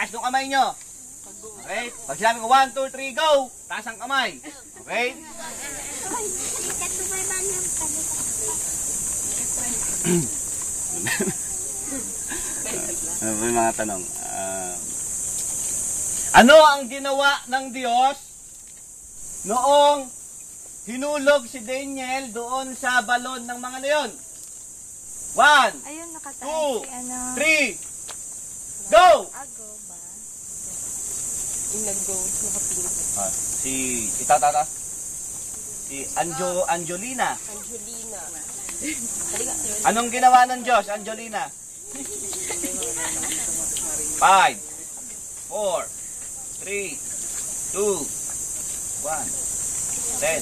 taas ng kamay nyo. Okay? Pag sinabi ko 1, 2, 3, go! Taas ang kamay. Okay? Ano ba yung mga tanong? Ano ang ginawa ng Diyos noong hinulog si Daniel doon sa balon ng mga leon? 1, Ayun, nakataas 2, si ano. 3, go! Ago ba? Yung nag-go, nakapinit. Si itatata? Si Angelina. Angelina. Anong ginawa ng Diyos, Angelina? 5, 4, 3, 2, 1, 10,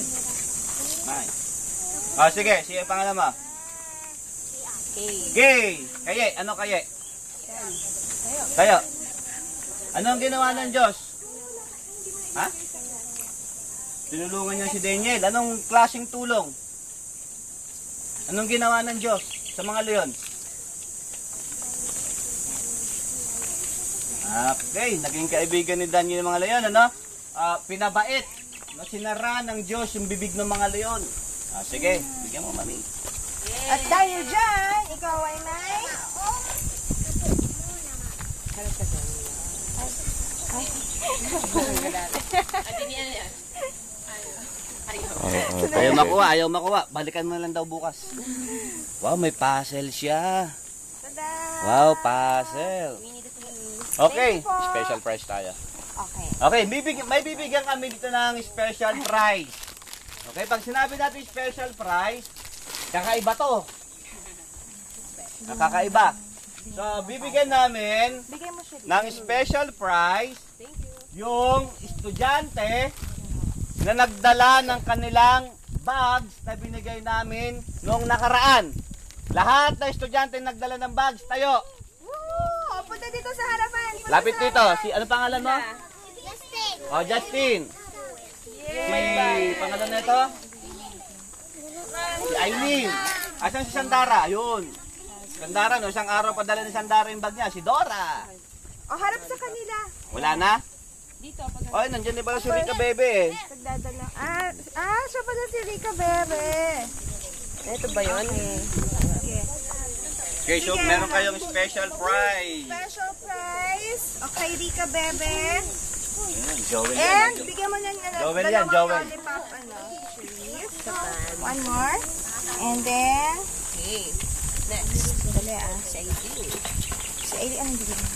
9. Sige, sige pangalan mo. Gay. Kaye, ano kaye? Tayo. Anong ginawa ng Diyos? Ha? Tinulungan niya si Daniel. Anong klaseng tulong? Anong ginawa ng Diyos sa mga leon? Okay, naging kaibigan ni Daniel ng mga leon, ano? Pinabait na sinara ng Diyos yung bibig ng mga leon. Sige, bigyan mo, mami. At dahil dyan, ikaw ay may... Ayaw makuha. Balikan mo lang daw bukas. Wow, may puzzle siya. Tada! Wow, puzzle. Okay, Thank you po. special prize tayo. Okay. Okay, may bibigyan kami dito ng special prize. Okay, pag sinabi natin special prize, kakaiba to. Kakaiba. So, bibigyan namin Bigay mo siya dito. ng special prize yung estudyante na nagdala ng kanilang bags na binigay namin noong nakaraan. Lahat na estudyante nagdala ng bags, tayo. Woo! Punta dito sa harapan. Lapit dito. Ano pangalan mo? Justin. Oh, Justin. May pangalan na ito? Si Aileen. Asan si Sandara? Ayun. Sandara, no? Isang araw padala ni Sandara yung bag niya. Si Dora. O, harap sa kanila. Wala na? Dito, pag Ay, nandiyan din pala si Rika Bebe. Nagdadala. Siya pala si Rika Bebe. ito ba yun? Okay. Okay, so meron kayong special prize. Special prize. Okay, Rika Bebe. Ayan, Joel yan. And, bigyan mo ng Joel yan, dalawang Joel. lollipop, cheese. One more. And then, Okay. Next. dali Si Aileen. Si Aileen, anong bigyan mo?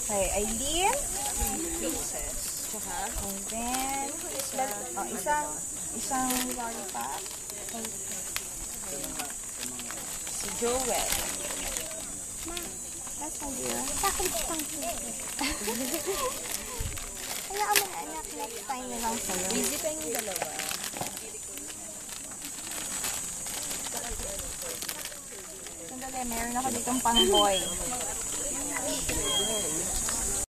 Okay, Aileen. Princess. Tsaka, And then, isang lollipop. si Joel. That's my dear. Bakit pang Hayaan mo na, anak. Next time na lang sa'yo. Busy pa yung dalawa. Sandali, meron ako ditong pang boy.